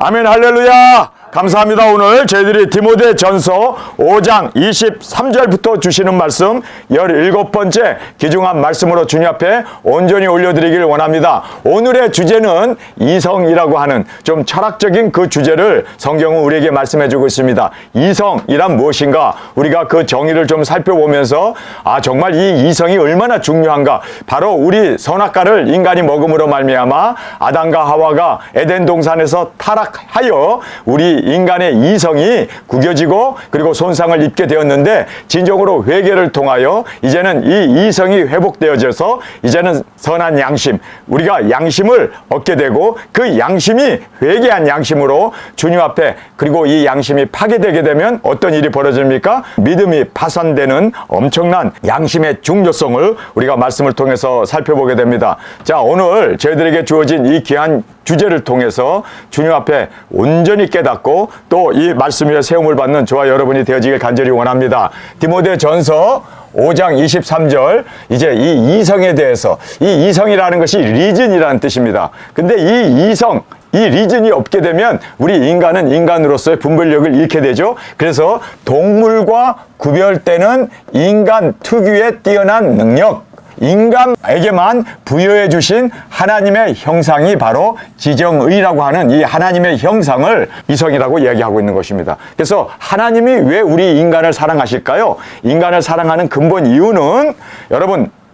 아멘, 할렐루야. 감사합니다. 오늘 저희들이 디모데 전서 5장 23절부터 주시는 말씀 17번째 귀중한 말씀으로 주님 앞에 온전히 올려드리길 원합니다. 오늘의 주제는 이성이라고 하는 좀 철학적인 그 주제를 성경은 우리에게 말씀해주고 있습니다. 이성이란 무엇인가? 우리가 그 정의를 좀 살펴보면서 정말 이 이성이 얼마나 중요한가? 바로 우리 선악과를 인간이 먹음으로 말미암아 아담과 하와가 에덴 동산에서 타락하여 우리 인간의 이성이 구겨지고 그리고 손상을 입게 되었는데, 진정으로 회개를 통하여 이제는 이 이성이 회복되어져서 이제는 선한 양심, 우리가 양심을 얻게 되고 그 양심이 회개한 양심으로 주님 앞에, 그리고 이 양심이 파괴되게 되면 어떤 일이 벌어집니까? 믿음이 파산되는 엄청난 양심의 중요성을 우리가 말씀을 통해서 살펴보게 됩니다. 자, 오늘 저희들에게 주어진 이 귀한 주제를 통해서 주님 앞에 온전히 깨닫고 또 이 말씀 위에 세움을 받는 저와 여러분이 되어지길 간절히 원합니다. 디모데 전서 5장 23절, 이제 이 이성에 대해서, 이 이성이라는 것이 리즌이라는 뜻입니다. 근데 이 이성, 이 리즌이 없게 되면 우리 인간은 인간으로서의 분별력을 잃게 되죠. 그래서 동물과 구별되는 인간 특유의 뛰어난 능력, 인간에게만 부여해 주신 하나님의 형상이 바로 지정의라고 하는 이 하나님의 형상을 이성이라고 이야기하고 있는 것입니다. 그래서 하나님이 왜 우리 인간을 사랑하실까요? 인간을 사랑하는 근본 이유는,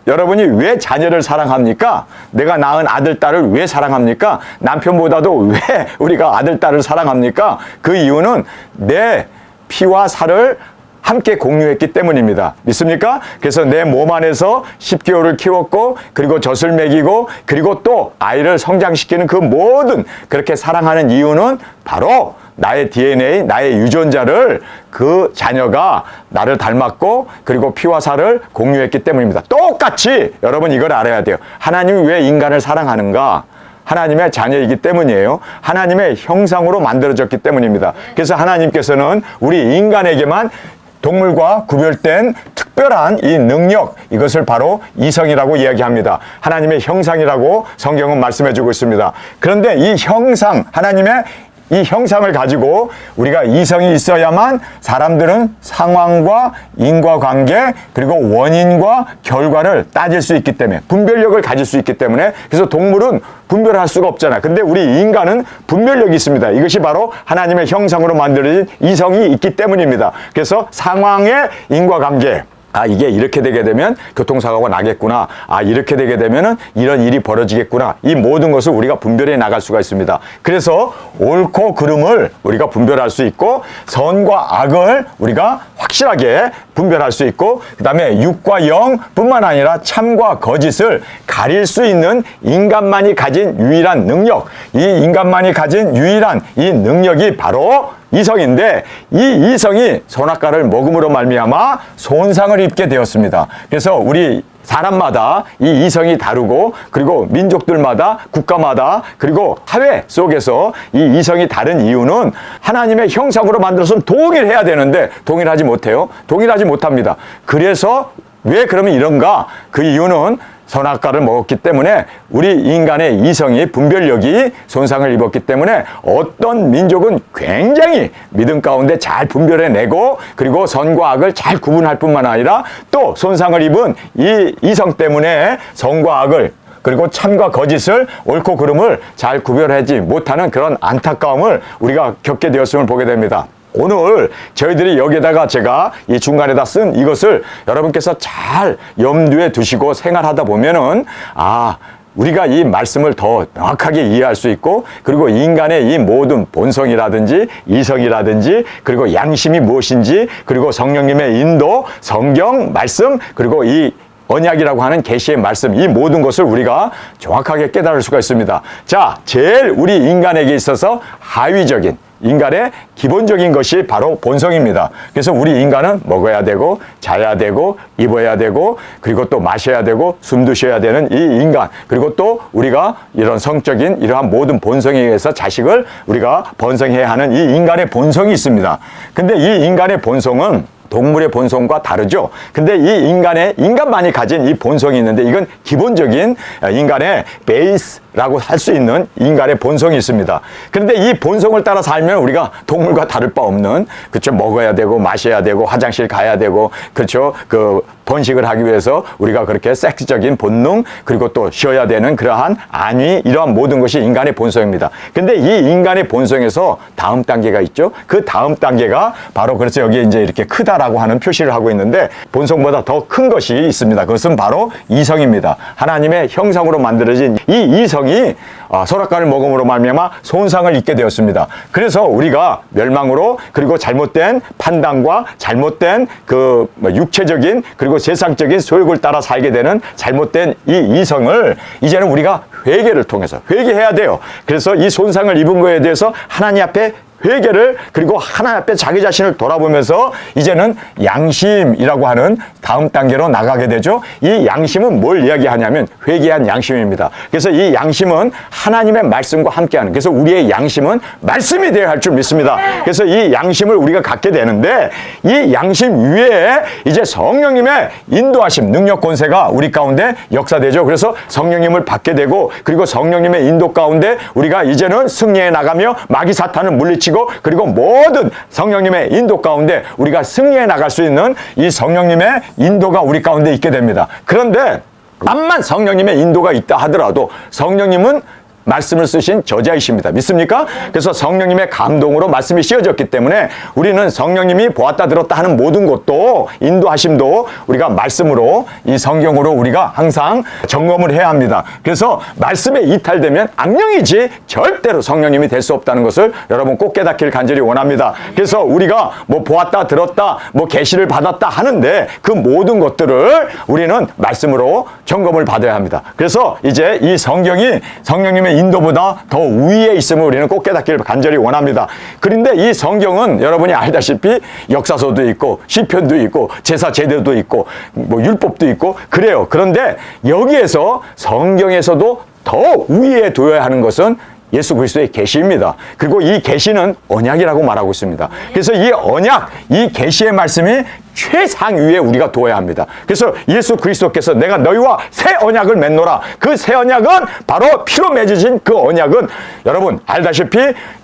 여러분이 왜 자녀를 사랑합니까? 내가 낳은 아들, 딸을 왜 사랑합니까? 남편보다도 왜 우리가 아들, 딸을 사랑합니까? 그 이유는 내 피와 살을 함께 공유했기 때문입니다. 믿습니까? 그래서 내 몸 안에서 10개월을 키웠고, 그리고 젖을 먹이고, 그리고 또 아이를 성장시키는 그 모든, 그렇게 사랑하는 이유는 바로 나의 DNA, 나의 유전자를 그 자녀가 나를 닮았고, 그리고 피와 살을 공유했기 때문입니다. 똑같이 여러분 이걸 알아야 돼요. 하나님이 왜 인간을 사랑하는가? 하나님의 자녀이기 때문이에요. 하나님의 형상으로 만들어졌기 때문입니다. 그래서 하나님께서는 우리 인간에게만 동물과 구별된 특별한 이 능력, 이것을 바로 이성이라고 이야기합니다. 하나님의 형상이라고 성경은 말씀해주고 있습니다. 그런데 이 형상, 하나님의 이 형상을 가지고 우리가 이성이 있어야만 사람들은 상황과 인과관계, 그리고 원인과 결과를 따질 수 있기 때문에, 분별력을 가질 수 있기 때문에, 그래서 동물은 분별할 수가 없잖아요. 근데 우리 인간은 분별력이 있습니다. 이것이 바로 하나님의 형상으로 만들어진 이성이 있기 때문입니다. 그래서 상황의 인과관계, 이게 이렇게 되게 되면 교통사고가 나겠구나. 이렇게 되게 되면은 이런 일이 벌어지겠구나. 이 모든 것을 우리가 분별해 나갈 수가 있습니다. 그래서 옳고 그름을 우리가 분별할 수 있고, 선과 악을 우리가 확실하게 분별할 수 있고, 그 다음에 육과 영뿐만 아니라 참과 거짓을 가릴 수 있는 인간만이 가진 유일한 능력, 이 인간만이 가진 유일한 이 능력이 바로 이성인데, 이 이성이 선악과를 먹음으로 말미암아 손상을 입게 되었습니다. 그래서 우리 사람마다 이 이성이 다르고, 그리고 민족들마다, 국가마다, 그리고 사회 속에서 이 이성이 다른 이유는 하나님의 형상으로 만들어서 동일해야 되는데 동일하지 못해요. 동일하지 못합니다. 그래서 왜 그러면 이런가? 그 이유는 선악과를 먹었기 때문에 우리 인간의 이성이, 분별력이 손상을 입었기 때문에 어떤 민족은 굉장히 믿음 가운데 잘 분별해내고, 그리고 선과 악을 잘 구분할 뿐만 아니라 또 손상을 입은 이 이성 때문에 선과 악을, 그리고 참과 거짓을, 옳고 그름을 잘 구별하지 못하는 그런 안타까움을 우리가 겪게 되었음을 보게 됩니다. 오늘 저희들이 여기에다가 제가 이 중간에다 쓴 이것을 여러분께서 잘 염두에 두시고 생활하다 보면은 우리가 이 말씀을 더 명확하게 이해할 수 있고, 그리고 인간의 이 모든 본성이라든지 이성이라든지, 그리고 양심이 무엇인지, 그리고 성령님의 인도, 성경 말씀, 그리고 이 언약이라고 하는 계시의 말씀, 이 모든 것을 우리가 정확하게 깨달을 수가 있습니다. 자, 제일 우리 인간에게 있어서 하위적인, 인간의 기본적인 것이 바로 본성입니다. 그래서 우리 인간은 먹어야 되고, 자야 되고, 입어야 되고, 그리고 또 마셔야 되고, 숨도 쉬어야 되는 이 인간, 그리고 또 우리가 이런 성적인 이러한 모든 본성에 의해서 자식을 우리가 번성해야 하는 이 인간의 본성이 있습니다. 근데 이 인간의 본성은 동물의 본성과 다르죠. 근데 이 인간만이 가진 이 본성이 있는데, 이건 기본적인 인간의 베이스 라고 할 수 있는 인간의 본성이 있습니다. 그런데 이 본성을 따라 살면 우리가 동물과 다를 바 없는, 그렇죠, 먹어야 되고 마셔야 되고 화장실 가야 되고, 그렇죠, 번식을 하기 위해서 우리가 그렇게 섹스적인 본능, 그리고 또 쉬어야 되는 그러한 안위, 이러한 모든 것이 인간의 본성입니다. 근데 이 인간의 본성에서 다음 단계가 있죠. 그 다음 단계가 바로, 그래서 여기에 이제 이렇게 크다라고 하는 표시를 하고 있는데, 본성보다 더 큰 것이 있습니다. 그것은 바로 이성입니다. 하나님의 형상으로 만들어진 이 이성이 선악과를 먹음으로 말미암아 손상을 입게 되었습니다. 그래서 우리가 멸망으로, 그리고 잘못된 판단과 잘못된 육체적인, 그리고 세상적인 소욕을 따라 살게 되는 잘못된 이 이성을 이제는 우리가 회개를 통해서 회개해야 돼요. 그래서 이 손상을 입은 거에 대해서 하나님 앞에 회개를, 그리고 하나님 앞에 자기 자신을 돌아보면서 이제는 양심이라고 하는 다음 단계로 나가게 되죠. 이 양심은 뭘 이야기하냐면 회개한 양심입니다. 그래서 이 양심은 하나님의 말씀과 함께하는, 그래서 우리의 양심은 말씀이 되어야 할 줄 믿습니다. 그래서 이 양심을 우리가 갖게 되는데, 이 양심 위에 이제 성령님의 인도하심, 능력, 권세가 우리 가운데 역사되죠. 그래서 성령님을 받게 되고, 그리고 성령님의 인도 가운데 우리가 이제는 승리해 나가며 마귀 사탄을 물리치고, 그리고 모든 성령님의 인도 가운데 우리가 승리해 나갈 수 있는 이 성령님의 인도가 우리 가운데 있게 됩니다. 그런데 암만 성령님의 인도가 있다 하더라도 성령님은 말씀을 쓰신 저자이십니다. 믿습니까? 그래서 성령님의 감동으로 말씀이 씌워졌기 때문에 우리는 성령님이 보았다 들었다 하는 모든 것도, 인도하심도 우리가 말씀으로, 이 성경으로 우리가 항상 점검을 해야 합니다. 그래서 말씀에 이탈되면 악령이지 절대로 성령님이 될 수 없다는 것을 여러분 꼭 깨닫기를 간절히 원합니다. 그래서 우리가 보았다 들었다, 계시를 받았다 하는데 그 모든 것들을 우리는 말씀으로 점검을 받아야 합니다. 그래서 이제 이 성경이 성령님의 인도보다 더 우위에 있음을 우리는 꼭 깨닫기를 간절히 원합니다. 그런데 이 성경은 여러분이 알다시피 역사서도 있고 시편도 있고 제사 제도도 있고 율법도 있고 그래요. 그런데 여기에서 성경에서도 더 우위에 둬야 하는 것은 예수 그리스도의 계시입니다. 그리고 이 계시는 언약이라고 말하고 있습니다. 그래서 이 언약, 이 계시의 말씀이 최상위에 우리가 두어야 합니다. 그래서 예수 그리스도께서 내가 너희와 새 언약을 맺노라. 그 새 언약은 바로 피로 맺어진 그 언약은 여러분 알다시피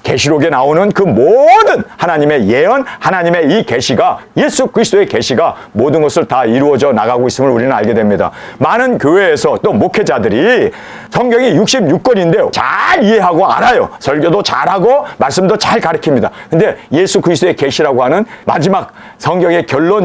계시록에 나오는 그 모든 하나님의 예언, 하나님의 이 계시가, 예수 그리스도의 계시가 모든 것을 다 이루어져 나가고 있음을 우리는 알게 됩니다. 많은 교회에서 또 목회자들이 성경이 66권인데요. 잘 이해하고 알아요. 설교도 잘하고 말씀도 잘 가르칩니다. 근데 예수 그리스도의 계시라고 하는 마지막 성경의 결론인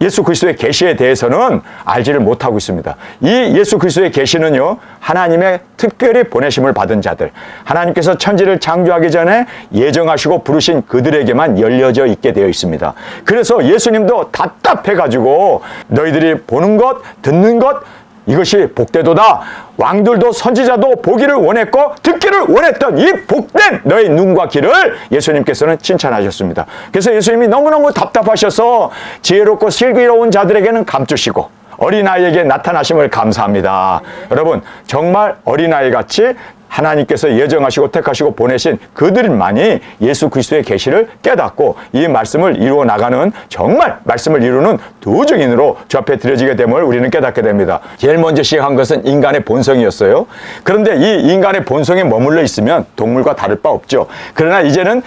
예수 그리스도의 계시에 대해서는 알지를 못하고 있습니다. 이 예수 그리스도의 계시는요, 하나님의 특별히 보내심을 받은 자들, 하나님께서 천지를 창조하기 전에 예정하시고 부르신 그들에게만 열려져 있게 되어 있습니다. 그래서 예수님도 답답해가지고 너희들이 보는 것, 듣는 것, 이것이 복되도다. 왕들도 선지자도 보기를 원했고 듣기를 원했던 이 복된 너의 눈과 귀를 예수님께서는 칭찬하셨습니다. 그래서 예수님이 너무너무 답답하셔서 지혜롭고 슬기로운 자들에게는 감추시고 어린아이에게 나타나심을 감사합니다. 여러분 정말 어린아이같이 하나님께서 예정하시고 택하시고 보내신 그들만이 예수 그리스도의 계시를 깨닫고 이 말씀을 이루어 나가는, 정말 말씀을 이루는 두 증인으로 주 앞에 드려지게 됨을 우리는 깨닫게 됩니다. 제일 먼저 시작한 것은 인간의 본성이었어요. 그런데 이 인간의 본성에 머물러 있으면 동물과 다를 바 없죠. 그러나 이제는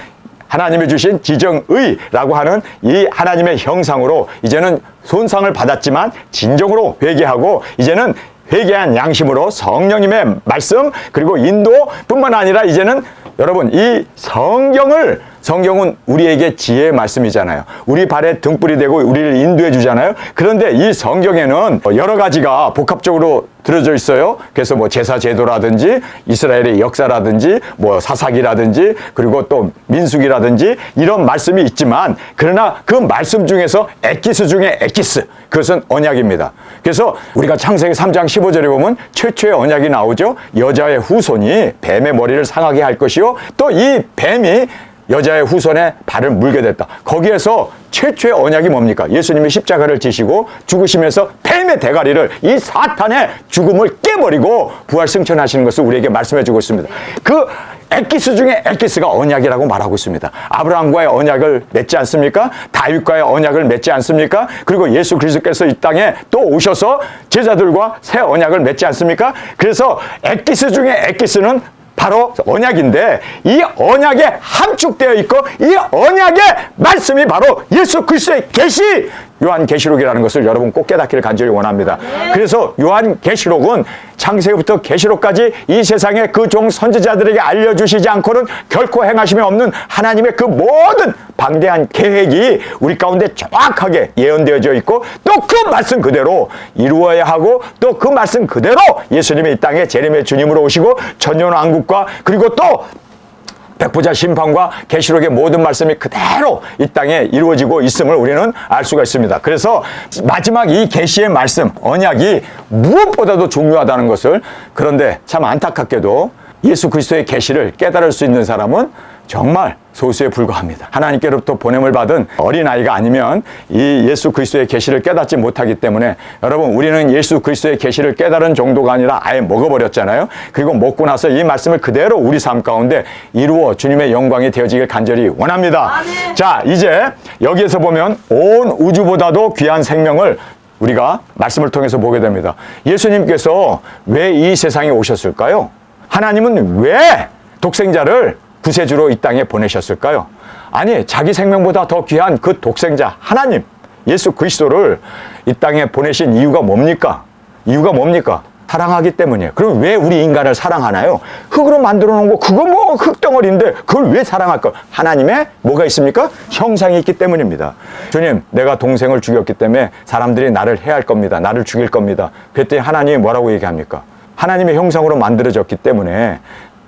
하나님이 주신 지정의라고 하는 이 하나님의 형상으로 이제는 손상을 받았지만 진정으로 회개하고 이제는 회개한 양심으로 성령님의 말씀 그리고 인도뿐만 아니라 이제는 여러분 이 성경은 우리에게 지혜의 말씀이잖아요. 우리 발에 등불이 되고 우리를 인도해 주잖아요. 그런데 이 성경에는 여러 가지가 복합적으로 들어져 있어요. 그래서 제사 제도라든지 이스라엘의 역사라든지 사사기라든지 그리고 또 민수기라든지 이런 말씀이 있지만, 그러나 그 말씀 중에서 엑기스 중에 엑기스, 그것은 언약입니다. 그래서 우리가 창세기 3장 15절에 보면 최초의 언약이 나오죠. 여자의 후손이 뱀의 머리를 상하게 할 것이요, 또 이 뱀이 여자의 후손에 발을 물게 됐다. 거기에서 최초의 언약이 뭡니까? 예수님이 십자가를 지시고 죽으시면서 뱀의 대가리를, 이 사탄의 죽음을 깨버리고 부활 승천하시는 것을 우리에게 말씀해 주고 있습니다. 그 엑기스 중에 엑기스가 언약이라고 말하고 있습니다. 아브라함과의 언약을 맺지 않습니까? 다윗과의 언약을 맺지 않습니까? 그리고 예수 그리스도께서 이 땅에 또 오셔서 제자들과 새 언약을 맺지 않습니까? 그래서 엑기스 중에 엑기스는 바로 언약인데, 이 언약에 함축되어 있고 이 언약의 말씀이 바로 예수 그리스도의 계시, 요한계시록이라는 것을 여러분 꼭 깨닫기를 간절히 원합니다. 그래서 요한계시록은 창세기부터 계시록까지 이 세상의 그 종 선지자들에게 알려주시지 않고는 결코 행하심이 없는 하나님의 그 모든 방대한 계획이 우리 가운데 정확하게 예언되어져 있고, 또 그 말씀 그대로 이루어야 하고, 또 그 말씀 그대로 예수님이 이 땅에 재림의 주님으로 오시고 천년왕국과 그리고 또 백보자 심판과 계시록의 모든 말씀이 그대로 이 땅에 이루어지고 있음을 우리는 알 수가 있습니다. 그래서 마지막 이 계시의 말씀, 언약이 무엇보다도 중요하다는 것을, 그런데 참 안타깝게도 예수 그리스도의 계시를 깨달을 수 있는 사람은 정말 소수에 불과합니다. 하나님께로부터 보냄을 받은 어린아이가 아니면 이 예수 그리스도의 계시를 깨닫지 못하기 때문에, 여러분, 우리는 예수 그리스도의 계시를 깨달은 정도가 아니라 아예 먹어버렸잖아요. 그리고 먹고 나서 이 말씀을 그대로 우리 삶 가운데 이루어 주님의 영광이 되어지길 간절히 원합니다. 자, 이제 여기에서 보면 온 우주보다도 귀한 생명을 우리가 말씀을 통해서 보게 됩니다. 예수님께서 왜 이 세상에 오셨을까요? 하나님은 왜 독생자를 구세주로 이 땅에 보내셨을까요? 아니, 자기 생명보다 더 귀한 그 독생자 하나님 예수 그리스도를 이 땅에 보내신 이유가 뭡니까? 이유가 뭡니까? 사랑하기 때문이에요. 그럼 왜 우리 인간을 사랑하나요? 흙으로 만들어 놓은 거, 그거 뭐 흙덩어리인데 그걸 왜 사랑할까? 하나님의 뭐가 있습니까? 형상이 있기 때문입니다. 주님, 내가 동생을 죽였기 때문에 사람들이 나를 해할 겁니다. 나를 죽일 겁니다. 그랬더니 하나님이 뭐라고 얘기합니까? 하나님의 형상으로 만들어졌기 때문에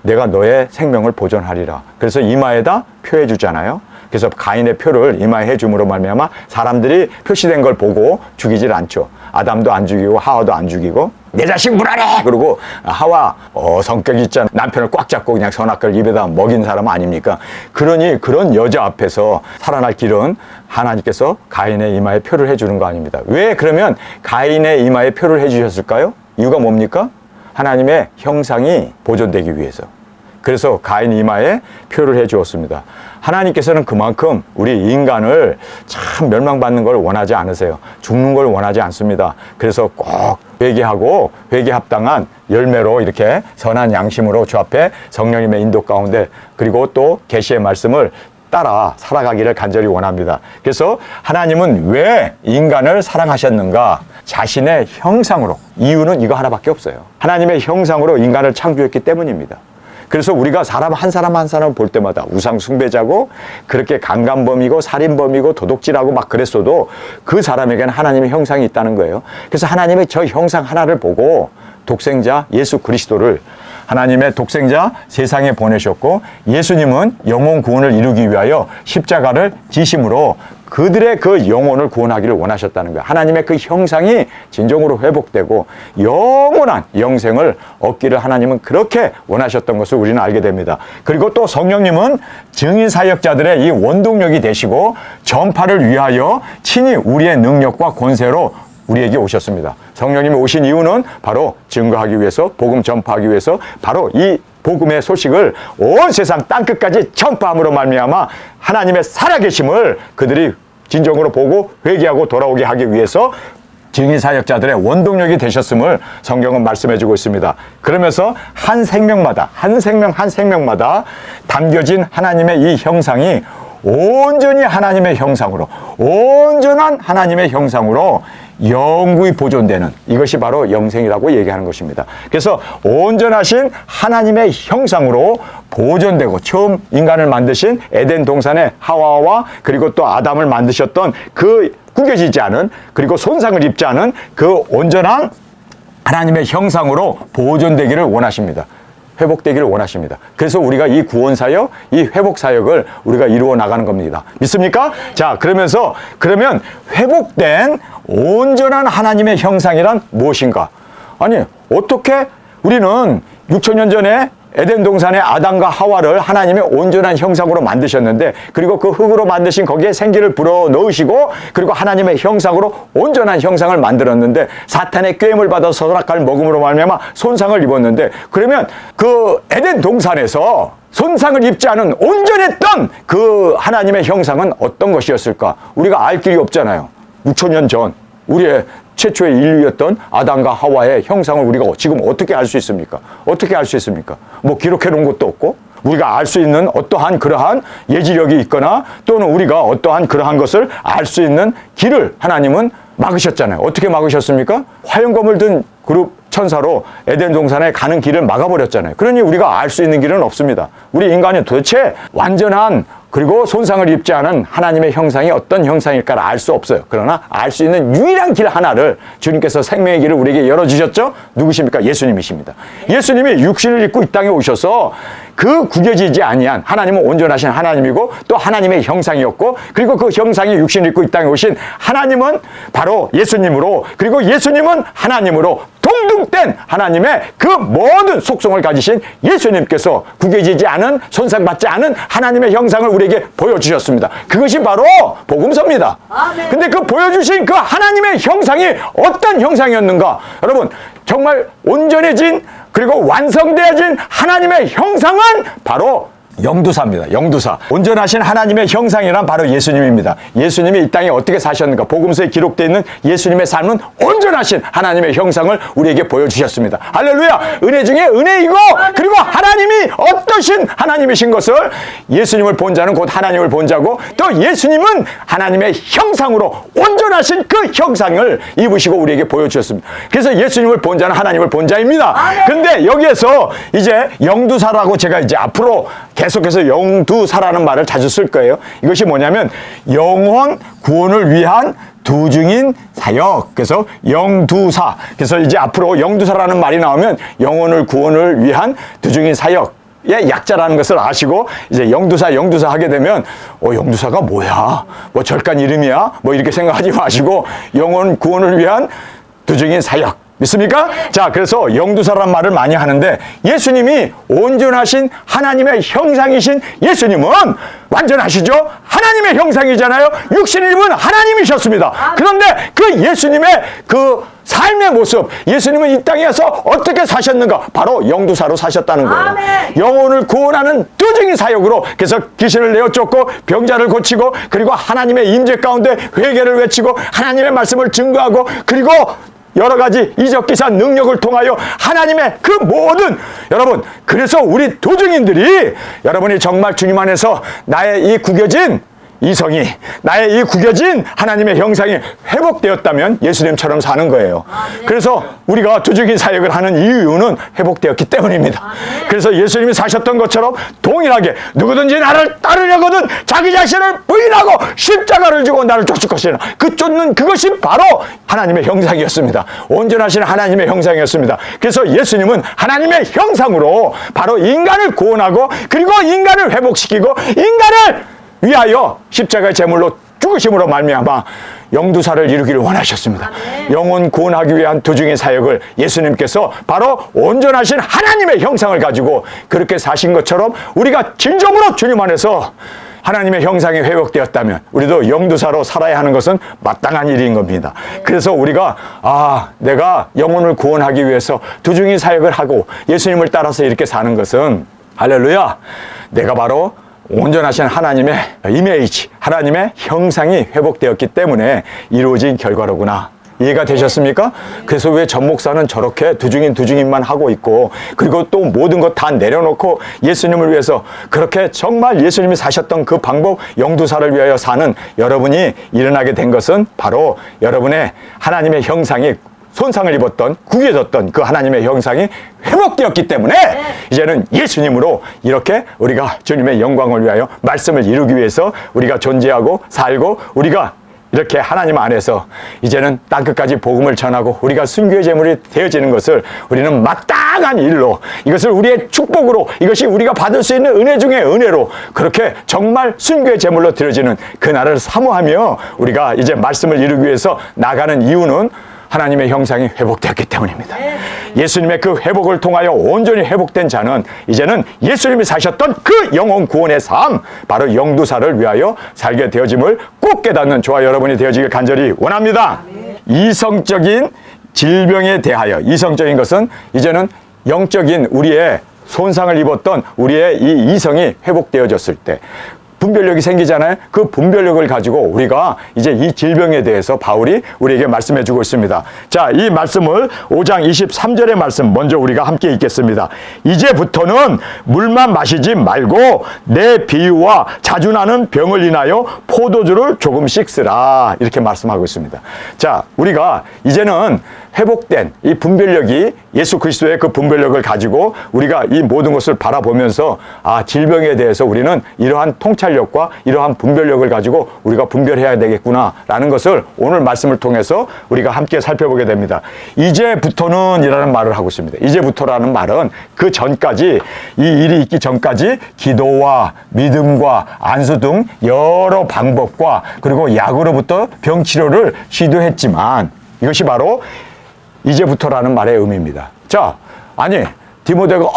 내가 너의 생명을 보존하리라. 그래서 이마에다 표해 주잖아요. 그래서 가인의 표를 이마에 해줌으로 말미암아 사람들이 표시된 걸 보고 죽이질 않죠. 아담도 안 죽이고 하와도 안 죽이고, 내 자식 물어내! 그러고 하와 성격이 있잖아. 남편을 꽉 잡고 그냥 선악과를 입에다 먹인 사람 아닙니까? 그러니 그런 여자 앞에서 살아날 길은 하나님께서 가인의 이마에 표를 해주는 거 아닙니다. 왜 그러면 가인의 이마에 표를 해주셨을까요? 이유가 뭡니까? 하나님의 형상이 보존되기 위해서. 그래서 가인 이마에 표를 해 주었습니다. 하나님께서는 그만큼 우리 인간을 참 멸망받는 걸 원하지 않으세요. 죽는 걸 원하지 않습니다. 그래서 꼭 회개하고 회개 합당한 열매로 이렇게 선한 양심으로 주 앞에 성령님의 인도 가운데, 그리고 또 계시의 말씀을 따라 살아가기를 간절히 원합니다. 그래서 하나님은 왜 인간을 사랑하셨는가? 자신의 형상으로. 이유는 이거 하나밖에 없어요. 하나님의 형상으로 인간을 창조했기 때문입니다. 그래서 우리가 사람 한 사람 볼 때마다 우상 숭배자고 그렇게 강간범이고 살인범이고 도둑질하고 막 그랬어도 그 사람에게는 하나님의 형상이 있다는 거예요. 그래서 하나님의 저 형상 하나를 보고 독생자 예수 그리스도를, 하나님의 독생자 세상에 보내셨고, 예수님은 영혼 구원을 이루기 위하여 십자가를 지심으로 그들의 그 영혼을 구원하기를 원하셨다는 거예요. 하나님의 그 형상이 진정으로 회복되고 영원한 영생을 얻기를 하나님은 그렇게 원하셨던 것을 우리는 알게 됩니다. 그리고 또 성령님은 증인 사역자들의 이 원동력이 되시고 전파를 위하여 친히 우리의 능력과 권세로 우리에게 오셨습니다. 성령님이 오신 이유는 바로 증거하기 위해서, 복음 전파하기 위해서, 바로 이 복음의 소식을 온 세상 땅끝까지 전파함으로 말미암아 하나님의 살아계심을 그들이 진정으로 보고 회개하고 돌아오게 하기 위해서 증인 사역자들의 원동력이 되셨음을 성경은 말씀해주고 있습니다. 그러면서 한 생명마다 담겨진 하나님의 이 형상이 온전히 하나님의 형상으로, 온전한 하나님의 형상으로 영구히 보존되는, 이것이 바로 영생이라고 얘기하는 것입니다. 그래서 온전하신 하나님의 형상으로 보존되고, 처음 인간을 만드신 에덴 동산의 하와와 그리고 또 아담을 만드셨던 그 구겨지지 않은, 그리고 손상을 입지 않은 그 온전한 하나님의 형상으로 보존되기를 원하십니다. 회복되기를 원하십니다. 그래서 우리가 이 구원사역, 이 회복사역을 우리가 이루어 나가는 겁니다. 믿습니까? 자, 그러면 회복된 온전한 하나님의 형상이란 무엇인가? 아니, 어떻게 우리는 6,000년 전에 에덴 동산의 아담과 하와를 하나님의 온전한 형상으로 만드셨는데, 그리고 그 흙으로 만드신 거기에 생기를 불어 넣으시고, 그리고 하나님의 형상으로 온전한 형상을 만들었는데, 사탄의 꾀임을 받아서 선악과를 먹음으로 말미암아 손상을 입었는데, 그러면 그 에덴 동산에서 손상을 입지 않은 온전했던 그 하나님의 형상은 어떤 것이었을까? 우리가 알 길이 없잖아요. 6,000년 전 우리의 최초의 인류였던 아담과 하와의 형상을 우리가 지금 어떻게 알 수 있습니까? 어떻게 알 수 있습니까? 뭐 기록해 놓은 것도 없고, 우리가 알 수 있는 어떠한 그러한 예지력이 있거나 또는 우리가 어떠한 그러한 것을 알 수 있는 길을 하나님은 막으셨잖아요. 어떻게 막으셨습니까? 화염검을 든 그룹 천사로 에덴 동산에 가는 길을 막아버렸잖아요. 그러니 우리가 알 수 있는 길은 없습니다. 우리 인간이 도대체 완전한 그리고 손상을 입지 않은 하나님의 형상이 어떤 형상일까를 알 수 없어요. 그러나 알 수 있는 유일한 길 하나를 주님께서 생명의 길을 우리에게 열어주셨죠? 누구십니까? 예수님이십니다. 예수님이 육신을 입고 이 땅에 오셔서 그 구겨지지 아니한, 하나님은 온전하신 하나님이고 또 하나님의 형상이었고, 그리고 그 형상이 육신을 입고 이 땅에 오신 하나님은 바로 예수님으로, 그리고 예수님은 하나님으로 동등된 하나님의 그 모든 속성을 가지신 예수님께서 구겨지지 않은, 손상받지 않은 하나님의 형상을 우리에게 보여주셨습니다. 그것이 바로 복음서입니다. 아멘. 근데 그 보여주신 그 하나님의 형상이 어떤 형상이었는가? 여러분, 정말 온전해진 그리고 완성되어진 하나님의 형상은 바로 영두사입니다. 영두사. 온전하신 하나님의 형상이란 바로 예수님입니다. 예수님이 이 땅에 어떻게 사셨는가? 복음서에 기록되어 있는 예수님의 삶은 온전하신 하나님의 형상을 우리에게 보여주셨습니다. 할렐루야! 은혜 중에 은혜이고, 그리고 하나님이 어떠신 하나님이신 것을, 예수님을 본 자는 곧 하나님을 본 자고, 또 예수님은 하나님의 형상으로 온전하신 그 형상을 입으시고 우리에게 보여주셨습니다. 그래서 예수님을 본 자는 하나님을 본 자입니다. 근데 여기에서 이제 영두사라고 제가 이제 앞으로 계속해서 영두사라는 말을 자주 쓸 거예요. 이것이 뭐냐면 영혼 구원을 위한 두중인 사역. 그래서 영두사. 그래서 이제 앞으로 영두사라는 말이 나오면 영혼을 구원을 위한 두중인 사역. 의 약자라는 것을 아시고 이제 영두사 하게 되면 영두사가 뭐야? 뭐 절간 이름이야? 뭐 이렇게 생각하지 마시고 영혼 구원을 위한 두중인 사역. 믿습니까? 자, 그래서 영두사란 말을 많이 하는데, 예수님이 온전하신 하나님의 형상이신 예수님은 완전하시죠? 하나님의 형상이잖아요. 육신을 입은 하나님이셨습니다. 그런데 그 예수님의 그 삶의 모습, 예수님은 이 땅에서 어떻게 사셨는가? 바로 영두사로 사셨다는 거예요. 아멘. 영혼을 구원하는 두중인 사역으로, 그래서 귀신을 내어 쫓고 병자를 고치고, 그리고 하나님의 임재 가운데 회개를 외치고 하나님의 말씀을 증거하고, 그리고 여러 가지 이적기사 능력을 통하여 하나님의 그 모든, 여러분, 그래서 우리 도중인들이, 여러분이 정말 주님 안에서 나의 이 구겨진 이성이, 나의 이 구겨진 하나님의 형상이 회복되었다면 예수님처럼 사는 거예요. 그래서 우리가 두중인 사역을 하는 이유는 회복되었기 때문입니다. 그래서 예수님이 사셨던 것처럼 동일하게 누구든지 나를 따르려거든 자기 자신을 부인하고 십자가를 지고 나를 쫓을 것이라. 그 쫓는 그것이 바로 하나님의 형상이었습니다. 온전하신 하나님의 형상이었습니다. 그래서 예수님은 하나님의 형상으로 바로 인간을 구원하고, 그리고 인간을 회복시키고, 인간을 위하여 십자가의 제물로 죽으심으로 말미암아 영두사를 이루기를 원하셨습니다. 영혼 구원하기 위한 두중인 사역을 예수님께서 바로 온전하신 하나님의 형상을 가지고 그렇게 사신 것처럼, 우리가 진정으로 주님 안에서 하나님의 형상이 회복되었다면 우리도 영두사로 살아야 하는 것은 마땅한 일인 겁니다. 그래서 우리가 내가 영혼을 구원하기 위해서 두중인 사역을 하고 예수님을 따라서 이렇게 사는 것은, 할렐루야, 내가 바로 온전하신 하나님의 이미지, 하나님의 형상이 회복되었기 때문에 이루어진 결과로구나. 이해가 되셨습니까? 그래서 왜 전 목사는 저렇게 두중인만 하고 있고, 그리고 또 모든 것 다 내려놓고 예수님을 위해서 그렇게 정말 예수님이 사셨던 그 방법, 영두사를 위하여 사는 여러분이 일어나게 된 것은 바로 여러분의 하나님의 형상이 손상을 입었던, 구겨졌던 그 하나님의 형상이 회복되었기 때문에 이제는 예수님으로 이렇게 우리가 주님의 영광을 위하여 말씀을 이루기 위해서 우리가 존재하고 살고, 우리가 이렇게 하나님 안에서 이제는 땅끝까지 복음을 전하고 우리가 순교의 제물이 되어지는 것을 우리는 마땅한 일로, 이것을 우리의 축복으로, 이것이 우리가 받을 수 있는 은혜 중에 은혜로, 그렇게 정말 순교의 제물로 드려지는 그날을 사모하며 우리가 이제 말씀을 이루기 위해서 나가는 이유는 하나님의 형상이 회복되었기 때문입니다. 예수님의 그 회복을 통하여 온전히 회복된 자는 이제는 예수님이 사셨던 그 영혼 구원의 삶, 바로 영두사를 위하여 살게 되어짐을 꼭 깨닫는 저와 여러분이 되어지길 간절히 원합니다. 이성적인 질병에 대하여, 이성적인 것은 이제는 영적인 우리의 손상을 입었던 우리의 이 이성이 회복되어졌을 때 분별력이 생기잖아요. 그 분별력을 가지고 우리가 이제 이 질병에 대해서 바울이 우리에게 말씀해 주고 있습니다. 자, 이 말씀을 5장 23절의 말씀 먼저 우리가 함께 읽겠습니다. 이제부터는 물만 마시지 말고 내 비유와 자주 나는 병을 인하여 포도주를 조금씩 쓰라. 이렇게 말씀하고 있습니다. 자, 우리가 이제는 회복된 이 분별력이 예수 그리스도의 그 분별력을 가지고 우리가 이 모든 것을 바라보면서 질병에 대해서 우리는 이러한 통찰력과 이러한 분별력을 가지고 우리가 분별해야 되겠구나라는 것을 오늘 말씀을 통해서 우리가 함께 살펴보게 됩니다. 이제부터는 이라는 말을 하고 있습니다. 이제부터라는 말은 그 전까지 이 일이 있기 전까지 기도와 믿음과 안수 등 여러 방법과 그리고 약으로부터 병치료를 시도했지만 이것이 바로 이제부터라는 말의 의미입니다. 자, 아니 디모데가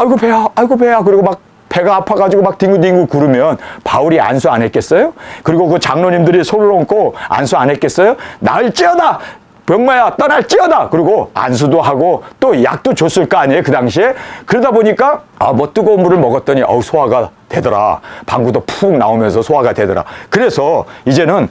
아이고 배야 그리고 막 배가 아파가지고 막 뒹굴뒹굴 구르면 바울이 안수 안 했겠어요? 그리고 그 장로님들이 손을 얹고 안수 안 했겠어요? 나을지어다 병마야 떠날지어다. 그리고 안수도 하고 또 약도 줬을 거 아니에요 그 당시에. 그러다 보니까 뭐 뜨거운 물을 먹었더니 소화가 되더라. 방구도 푹 나오면서 소화가 되더라. 그래서 이제는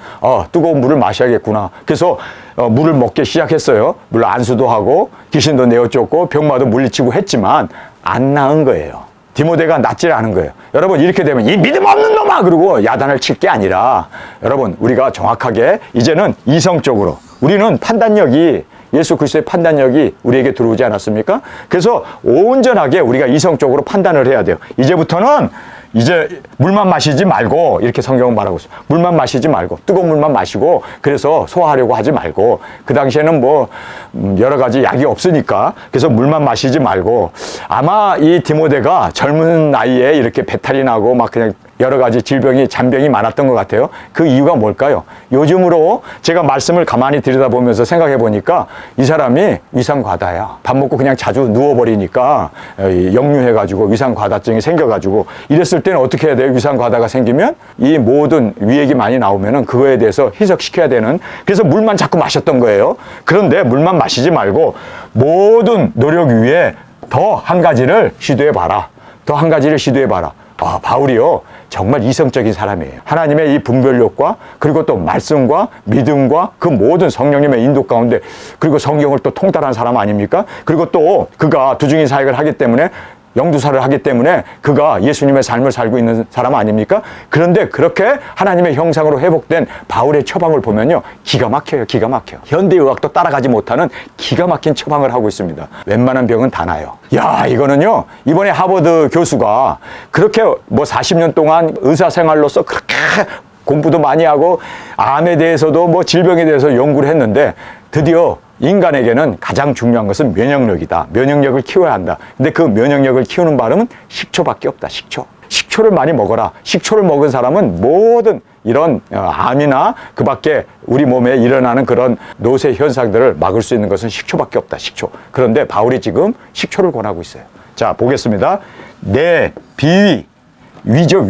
뜨거운 물을 마셔야겠구나. 그래서 물을 먹기 시작했어요. 물론 안수도 하고 귀신도 내어쫓고 병마도 물리치고 했지만 안 나은 거예요. 디모데가 낫질 않은 거예요. 여러분 이렇게 되면 이 믿음 없는 놈아 그러고 야단을 칠 게 아니라 여러분 우리가 정확하게 이제는 이성적으로 우리는 판단력이 예수 그리스도의 판단력이 우리에게 들어오지 않았습니까? 그래서 온전하게 우리가 이성적으로 판단을 해야 돼요. 이제부터는 이제 물만 마시지 말고 이렇게 성경은 말하고 있어요. 물만 마시지 말고 뜨거운 물만 마시고 그래서 소화하려고 하지 말고 그 당시에는 뭐 여러 가지 약이 없으니까 그래서 물만 마시지 말고 아마 이 디모데가 젊은 나이에 이렇게 배탈이 나고 막 그냥 여러 가지 질병이 잔병이 많았던 것 같아요. 그 이유가 뭘까요? 요즘으로 제가 말씀을 가만히 들여다보면서 생각해 보니까 이 사람이 위상과다야. 밥 먹고 그냥 자주 누워버리니까 역류해가지고 위상과다증이 생겨가지고 이랬을 때는 어떻게 해야 돼요? 위상과다가 생기면 이 모든 위액이 많이 나오면은 그거에 대해서 희석시켜야 되는 그래서 물만 자꾸 마셨던 거예요. 그런데 물만 마시지 말고 모든 노력 위에 더 한 가지를 시도해봐라. 더 한 가지를 시도해봐라. 바울이요 정말 이성적인 사람이에요. 하나님의 이 분별력과 그리고 또 말씀과 믿음과 그 모든 성령님의 인도 가운데 그리고 성경을 또 통달한 사람 아닙니까? 그리고 또 그가 두중인 사역을 하기 때문에 영두사를 하기 때문에 그가 예수님의 삶을 살고 있는 사람 아닙니까? 그런데 그렇게 하나님의 형상으로 회복된 바울의 처방을 보면요 기가 막혀요. 기가 막혀. 현대의학도 따라가지 못하는 기가 막힌 처방을 하고 있습니다. 웬만한 병은 다 나아요. 야 이거는요 이번에 하버드 교수가 그렇게 뭐 40년 동안 의사생활로서 그렇게 공부도 많이 하고 암에 대해서도 뭐 질병에 대해서 연구를 했는데 드디어 인간에게는 가장 중요한 것은 면역력이다. 면역력을 키워야 한다. 근데 그 면역력을 키우는 발음은 식초밖에 없다. 식초를 많이 먹어라. 식초를 먹은 사람은 모든 이런 암이나 그 밖에 우리 몸에 일어나는 그런 노쇠 현상들을 막을 수 있는 것은 식초밖에 없다. 식초. 그런데 바울이 지금 식초를 권하고 있어요. 자, 보겠습니다. 내 비위. 위죠,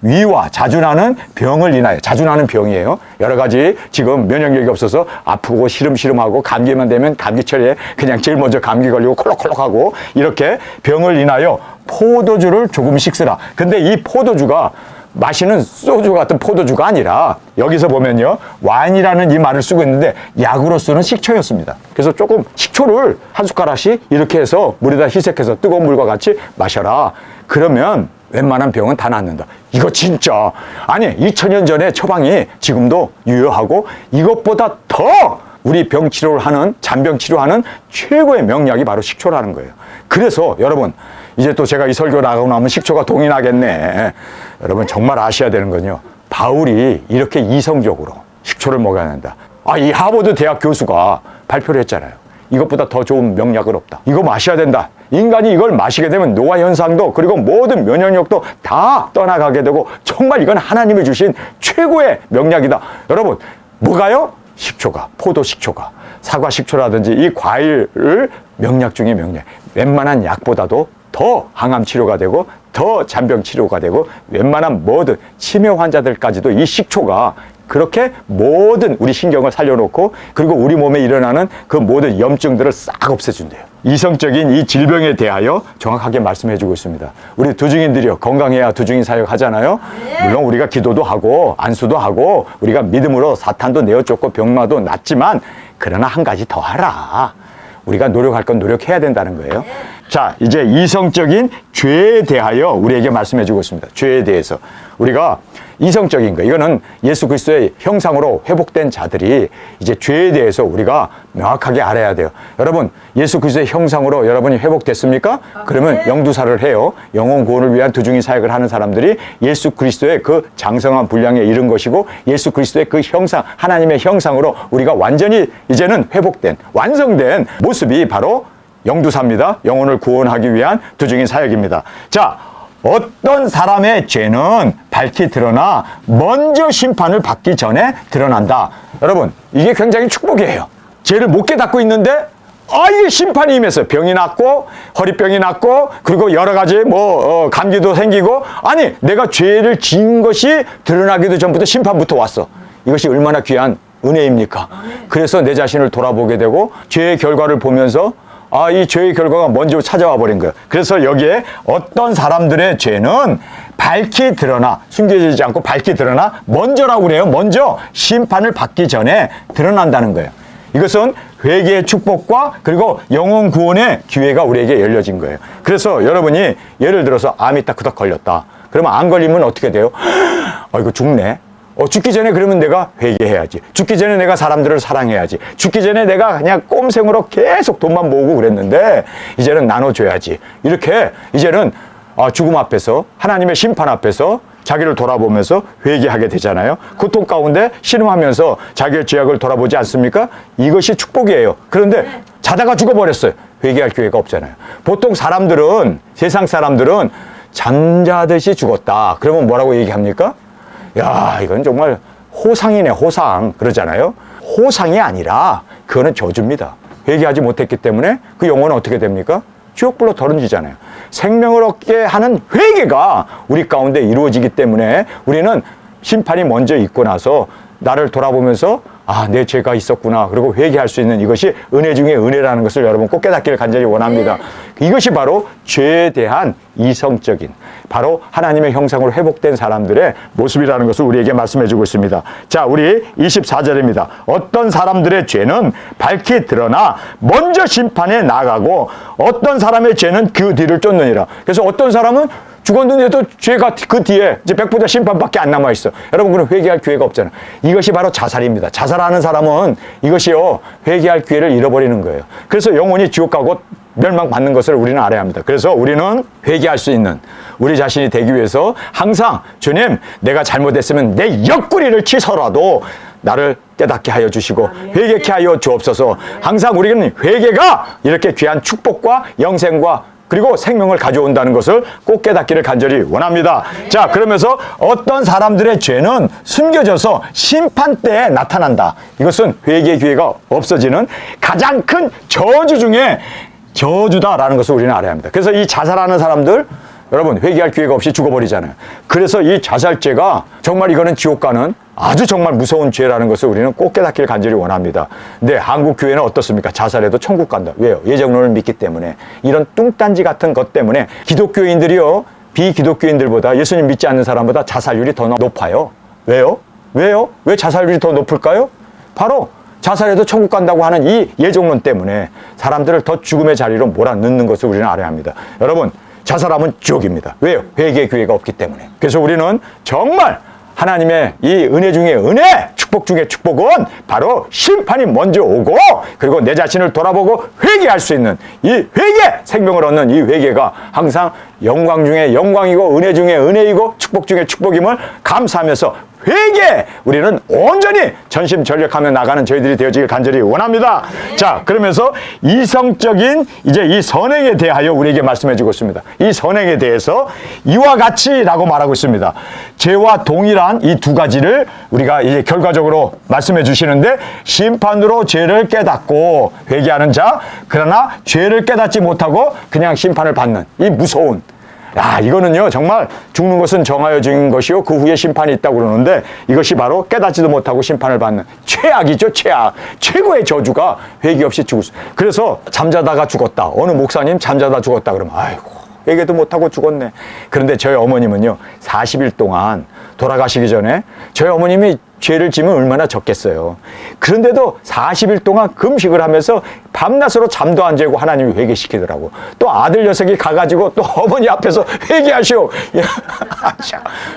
위와 자주 나는 병을 인하여, 자주 나는 병이에요. 여러 가지 지금 면역력이 없어서 아프고 시름시름하고 감기만 되면 감기철에 그냥 제일 먼저 감기 걸리고 콜록콜록하고 이렇게 병을 인하여 포도주를 조금씩 쓰라. 근데 이 포도주가 마시는 소주 같은 포도주가 아니라 여기서 보면요 와인이라는 이 말을 쓰고 있는데 약으로 쓰는 식초였습니다. 그래서 조금 식초를 한 숟가락씩 이렇게 해서 물에다 희석해서 뜨거운 물과 같이 마셔라. 그러면 웬만한 병은 다 낫는다. 이거 진짜 아니 2000년 전에 처방이 지금도 유효하고 이것보다 더 우리 병 치료를 하는 잔병 치료하는 최고의 명약이 바로 식초라는 거예요. 그래서 여러분 이제 또 제가 이 설교 나가고 나면 식초가 동이 나겠네. 여러분 정말 아셔야 되는 건요 바울이 이렇게 이성적으로 식초를 먹어야 한다. 이 하버드 대학 교수가 발표를 했잖아요. 이것보다 더 좋은 명약은 없다. 이거 마셔야 된다. 인간이 이걸 마시게 되면 노화 현상도 그리고 모든 면역력도 다 떠나가게 되고 정말 이건 하나님이 주신 최고의 명약이다. 여러분 뭐가요? 식초가, 포도 식초가, 사과 식초라든지 이 과일을 명약 중에 명약. 웬만한 약보다도 더 항암 치료가 되고 더 잔병 치료가 되고 웬만한 모든 치매 환자들까지도 이 식초가 그렇게 모든 우리 신경을 살려놓고 그리고 우리 몸에 일어나는 그 모든 염증들을 싹 없애준대요. 이성적인 이 질병에 대하여 정확하게 말씀해 주고 있습니다. 우리 두중인들이요, 건강해야 두중인 사역 하잖아요. 물론 우리가 기도도 하고 안수도 하고 우리가 믿음으로 사탄도 내어쫓고 병마도 낫지만, 그러나 한 가지 더 하라. 우리가 노력할 건 노력해야 된다는 거예요. 자, 이제 이성적인 죄에 대하여 우리에게 말씀해 주고 있습니다. 죄에 대해서. 우리가 이성적인 거, 이거는 예수 그리스도의 형상으로 회복된 자들이 이제 죄에 대해서 우리가 명확하게 알아야 돼요. 여러분, 예수 그리스도의 형상으로 여러분이 회복됐습니까? 그러면 영두사를 해요. 영혼 구원을 위한 두중인 사역을 하는 사람들이 예수 그리스도의 그 장성한 분량에 이른 것이고, 예수 그리스도의 그 형상, 하나님의 형상으로 우리가 완전히 이제는 회복된, 완성된 모습이 바로 영두사입니다. 영혼을 구원하기 위한 두중인 사역입니다. 자, 어떤 사람의 죄는 밝히 드러나 먼저 심판을 받기 전에 드러난다. 여러분, 이게 굉장히 축복이에요. 죄를 못 깨닫고 있는데 이게 심판이 임했어요. 병이 났고, 허리병이 났고, 그리고 여러 가지 감기도 생기고, 아니, 내가 죄를 지은 것이 드러나기도 전부터 심판부터 왔어. 이것이 얼마나 귀한 은혜입니까? 그래서 내 자신을 돌아보게 되고, 죄의 결과를 보면서 이 죄의 결과가 먼저 찾아와 버린 거예요. 그래서 여기에 어떤 사람들의 죄는 밝히 드러나, 숨겨지지 않고 밝히 드러나 먼저라고 그래요. 먼저 심판을 받기 전에 드러난다는 거예요. 이것은 회개의 축복과 그리고 영혼 구원의 기회가 우리에게 열려진 거예요. 그래서 여러분이 예를 들어서 암이 딱 그닥 걸렸다. 그러면 안 걸리면 어떻게 돼요? 이거 죽네. 죽기 전에 그러면 내가 회개해야지. 죽기 전에 내가 사람들을 사랑해야지. 죽기 전에 내가 그냥 꼼생으로 계속 돈만 모으고 그랬는데 이제는 나눠줘야지. 이렇게 이제는 죽음 앞에서, 하나님의 심판 앞에서 자기를 돌아보면서 회개하게 되잖아요. 고통 가운데 신음하면서 자기의 죄악을 돌아보지 않습니까? 이것이 축복이에요. 그런데 자다가 죽어버렸어요. 회개할 기회가 없잖아요. 보통 사람들은, 세상 사람들은 잠자듯이 죽었다. 그러면 뭐라고 얘기합니까? 야, 이건 정말 호상이네, 호상. 그러잖아요. 호상이 아니라 그거는 저주입니다. 회개하지 못했기 때문에 그 영혼은 어떻게 됩니까? 지옥불로 던지잖아요. 생명을 얻게 하는 회개가 우리 가운데 이루어지기 때문에 우리는 심판이 먼저 있고 나서 나를 돌아보면서 내 죄가 있었구나. 그리고 회개할 수 있는 이것이 은혜 중에 은혜라는 것을 여러분 꼭 깨닫기를 간절히 원합니다. 이것이 바로 죄에 대한 이성적인, 바로 하나님의 형상으로 회복된 사람들의 모습이라는 것을 우리에게 말씀해 주고 있습니다. 자, 우리 24절입니다. 어떤 사람들의 죄는 밝히 드러나 먼저 심판에 나가고 어떤 사람의 죄는 그 뒤를 쫓느니라. 그래서 어떤 사람은 죽었는데도 죄가 그 뒤에 이제 백보자 심판밖에 안 남아있어. 여러분, 그럼 회개할 기회가 없잖아. 이것이 바로 자살입니다. 자살하는 사람은 이것이요, 회개할 기회를 잃어버리는 거예요. 그래서 영혼이 지옥 가고 멸망받는 것을 우리는 알아야 합니다. 그래서 우리는 회개할 수 있는 우리 자신이 되기 위해서 항상 주님, 내가 잘못했으면 내 옆구리를 치서라도 나를 깨닫게 하여 주시고 회개케 하여 주옵소서. 항상 우리는 회개가 이렇게 귀한 축복과 영생과 그리고 생명을 가져온다는 것을 꼭 깨닫기를 간절히 원합니다. 자, 그러면서 어떤 사람들의 죄는 숨겨져서 심판 때에 나타난다. 이것은 회개의 기회가 없어지는 가장 큰 저주 중에 저주다라는 것을 우리는 알아야 합니다. 그래서 이 자살하는 사람들, 여러분, 회개할 기회가 없이 죽어버리잖아요. 그래서 이 자살죄가 정말 이거는 지옥 가는 아주 정말 무서운 죄라는 것을 우리는 꼭 깨닫기를 간절히 원합니다. 근데 한국 교회는 어떻습니까? 자살해도 천국 간다. 왜요? 예정론을 믿기 때문에. 이런 뚱딴지 같은 것 때문에 기독교인들이요, 비기독교인들보다, 예수님 믿지 않는 사람보다 자살률이 더 높아요. 왜요? 왜 자살률이 더 높을까요? 바로 자살해도 천국 간다고 하는 이 예정론 때문에 사람들을 더 죽음의 자리로 몰아넣는 것을 우리는 알아야 합니다. 여러분, 자살하면 지옥입니다. 왜요? 회개의 기회가 없기 때문에. 그래서 우리는 정말 하나님의 이 은혜 중에 은혜, 축복 중에 축복은 바로 심판이 먼저 오고, 그리고 내 자신을 돌아보고 회개할 수 있는 이 회개, 생명을 얻는 이 회개가 항상 영광 중에 영광이고 은혜 중에 은혜이고 축복 중에 축복임을 감사하면서 회개, 우리는 온전히 전심전력하며 나가는 저희들이 되어지길 간절히 원합니다. 자, 그러면서 이성적인 이제 이 선행에 대하여 우리에게 말씀해 주고 있습니다. 이 선행에 대해서 이와 같이라고 말하고 있습니다. 죄와 동일한 이 두 가지를 우리가 이제 결과적으로 말씀해 주시는데, 심판으로 죄를 깨닫고 회개하는 자, 그러나 죄를 깨닫지 못하고 그냥 심판을 받는 이 무서운, 야, 이거는요, 정말 죽는 것은 정하여진 것이요, 그 후에 심판이 있다고 그러는데 이것이 바로 깨닫지도 못하고 심판을 받는 최악이죠, 최악. 최고의 저주가 회개 없이 죽을 수. 그래서 잠자다가 죽었다. 어느 목사님 잠자다 죽었다 그러면, 아이고, 회개도 못하고 죽었네. 그런데 저희 어머님은요, 40일 동안 돌아가시기 전에 저희 어머님이 죄를 지면 얼마나 적겠어요. 그런데도 40일 동안 금식을 하면서 밤낮으로 잠도 안 재고 하나님이 회개시키더라고. 또 아들 녀석이 가가지고 또 어머니 앞에서 회개하시오.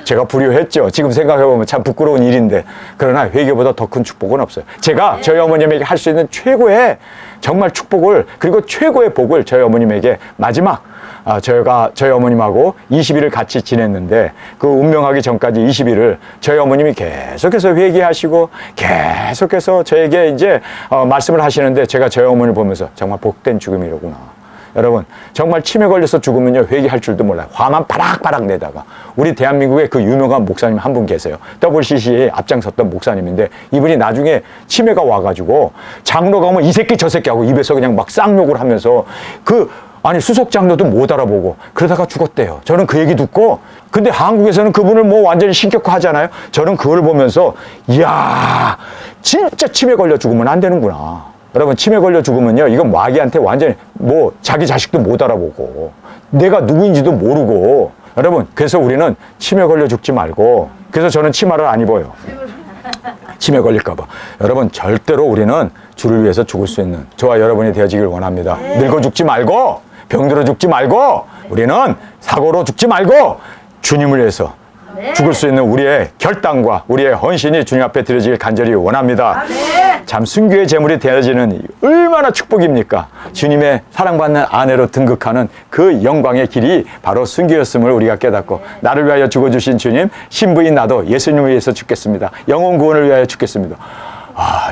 제가 불효했죠. 지금 생각해보면 참 부끄러운 일인데, 그러나 회개보다 더 큰 축복은 없어요. 제가 저희 어머님에게 할 수 있는 최고의 정말 축복을, 그리고 최고의 복을 저희 어머님에게 마지막, 저희가 저희 어머님하고 20일을 같이 지냈는데, 그 운명하기 전까지 20일을 저희 어머님이 계속해서 회개하시고 계속해서 저에게 이제 말씀을 하시는데, 제가 저희 어머니를 보면서 정말 복된 죽음이로구나. 여러분, 정말 치매 걸려서 죽으면요, 회개할 줄도 몰라요. 화만 바락바락 내다가. 우리 대한민국에 그 유명한 목사님 한 분 계세요. WCC에 앞장섰던 목사님인데, 이분이 나중에 치매가 와가지고 장로가 오면 이 새끼 저 새끼 하고 입에서 그냥 막 쌍욕을 하면서 아니, 수석 장로도 못 알아보고 그러다가 죽었대요. 저는 그 얘기 듣고, 근데 한국에서는 그분을 뭐 완전히 신격화하잖아요. 저는 그걸 보면서, 이야, 진짜 치매 걸려 죽으면 안 되는구나. 여러분, 치매 걸려 죽으면요, 이건 마귀한테 완전히 뭐 자기 자식도 못 알아보고 내가 누구인지도 모르고. 여러분, 그래서 우리는 치매 걸려 죽지 말고, 그래서 저는 치마를 안 입어요. 치매 걸릴까봐. 여러분, 절대로 우리는 주를 위해서 죽을 수 있는 저와 여러분이 되어지길 원합니다. 늙어 죽지 말고, 병들어 죽지 말고, 우리는 사고로 죽지 말고 주님을 위해서 죽을 수 있는 우리의 결단과 우리의 헌신이 주님 앞에 드려지길 간절히 원합니다. 참 순교의 제물이 되어지는 얼마나 축복입니까? 주님의 사랑받는 아내로 등극하는 그 영광의 길이 바로 순교였음을 우리가 깨닫고, 나를 위하여 죽어주신 주님, 신부인 나도 예수님을 위해서 죽겠습니다. 영혼 구원을 위하여 죽겠습니다.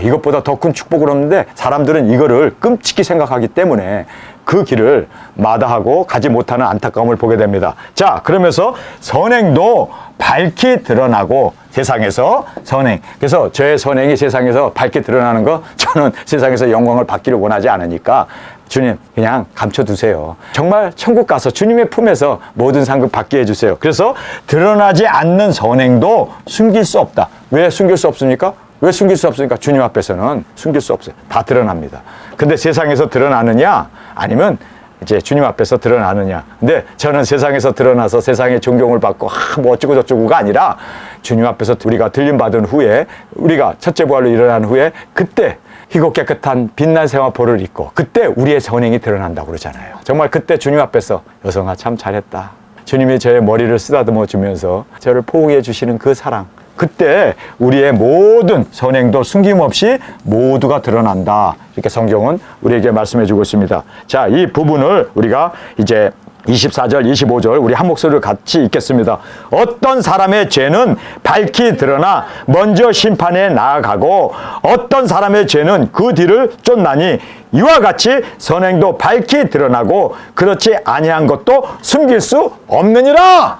이것보다 더 큰 축복은 없는데, 사람들은 이거를 끔찍히 생각하기 때문에 그 길을 마다하고 가지 못하는 안타까움을 보게 됩니다. 자, 그러면서 선행도 밝히 드러나고, 세상에서 선행. 그래서 저의 선행이 세상에서 밝게 드러나는 거, 저는 세상에서 영광을 받기를 원하지 않으니까 주님 그냥 감춰두세요. 정말 천국 가서 주님의 품에서 모든 상급 받게 해주세요. 그래서 드러나지 않는 선행도 숨길 수 없다. 왜 숨길 수 없습니까? 왜 숨길 수 없습니까? 주님 앞에서는 숨길 수 없어요. 다 드러납니다. 근데 세상에서 드러나느냐, 아니면 이제 주님 앞에서 드러나느냐. 근데 저는 세상에서 드러나서 세상의 존경을 받고 뭐 어쩌고 저쩌고가 아니라, 주님 앞에서 우리가 들림받은 후에, 우리가 첫째 부활로 일어난 후에, 그때 희고 깨끗한 빛난 세마포를 입고 그때 우리의 선행이 드러난다고 그러잖아요. 정말 그때 주님 앞에서, 여성아 참 잘했다. 주님이 저의 머리를 쓰다듬어 주면서 저를 포옹해 주시는 그 사랑, 그때 우리의 모든 선행도 숨김없이 모두가 드러난다. 이렇게 성경은 우리에게 말씀해 주고 있습니다. 자, 이 부분을 우리가 이제 24절, 25절 우리 한 목소리로 같이 읽겠습니다. 어떤 사람의 죄는 밝히 드러나 먼저 심판에 나아가고, 어떤 사람의 죄는 그 뒤를 쫓나니 이와 같이 선행도 밝히 드러나고 그렇지 아니한 것도 숨길 수 없느니라.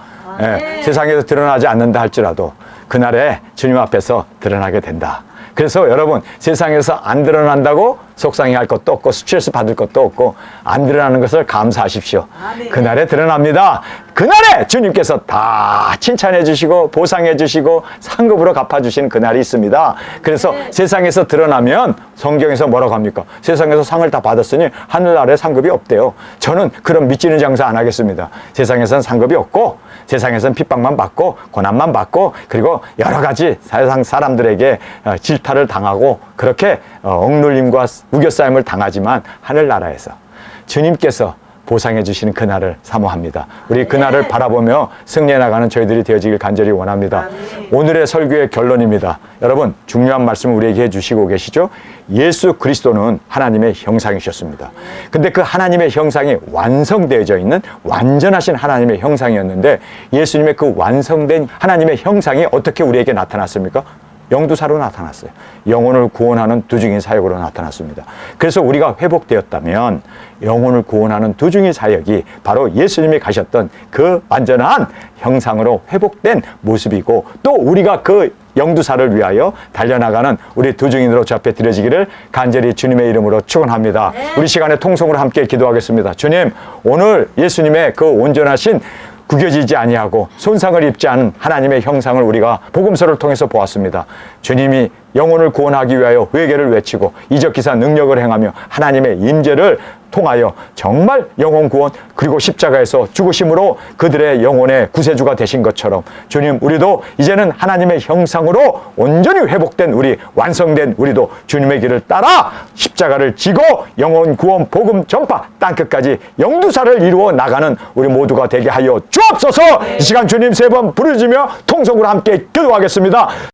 세상에서 드러나지 않는다 할지라도 그날에 주님 앞에서 드러나게 된다. 그래서 여러분, 세상에서 안 드러난다고 속상해할 것도 없고 스트레스 받을 것도 없고, 안 드러나는 것을 감사하십시오. 그날에 드러납니다. 그날에 주님께서 다 칭찬해 주시고 보상해 주시고 상급으로 갚아주시는 그날이 있습니다. 그래서 세상에서 드러나면 성경에서 뭐라고 합니까? 세상에서 상을 다 받았으니 하늘나라에 상급이 없대요. 저는 그런 미치는 장사 안 하겠습니다. 세상에서는 상급이 없고, 세상에서는 핍박만 받고 고난만 받고, 그리고 여러 가지 세상 사람들에게 질타를 당하고 그렇게 억눌림과 우겨싸임을 당하지만, 하늘나라에서 주님께서 보상해 주시는 그날을 사모합니다. 우리 그날을 바라보며 승리해 나가는 저희들이 되어지길 간절히 원합니다. 오늘의 설교의 결론입니다. 여러분, 중요한 말씀을 우리에게 해주시고 계시죠? 예수 그리스도는 하나님의 형상이셨습니다. 근데 그 하나님의 형상이 완성되어져 있는 완전하신 하나님의 형상이었는데, 예수님의 그 완성된 하나님의 형상이 어떻게 우리에게 나타났습니까? 영두사로 나타났어요. 영혼을 구원하는 두중인 사역으로 나타났습니다. 그래서 우리가 회복되었다면 영혼을 구원하는 두중인 사역이 바로 예수님이 가셨던 그 완전한 형상으로 회복된 모습이고, 또 우리가 그 영두사를 위하여 달려나가는 우리 두중인으로 주 앞에 드려지기를 간절히 주님의 이름으로 축원합니다. 우리 시간에 통성으로 함께 기도하겠습니다. 주님, 오늘 예수님의 그 온전하신 구겨지지 아니하고 손상을 입지 않은 하나님의 형상을 우리가 복음서를 통해서 보았습니다. 주님이 영혼을 구원하기 위하여 회개를 외치고 이적기사 능력을 행하며 하나님의 임재를 통하여 정말 영혼 구원 그리고 십자가에서 죽으심으로 그들의 영혼의 구세주가 되신 것처럼 주님, 우리도 이제는 하나님의 형상으로 온전히 회복된 우리, 완성된 우리도 주님의 길을 따라 십자가를 지고 영혼 구원 복음 전파 땅끝까지 영두사를 이루어 나가는 우리 모두가 되게 하여 주옵소서. 이 시간 주님 세 번 부르짖으며 통성으로 함께 기도하겠습니다.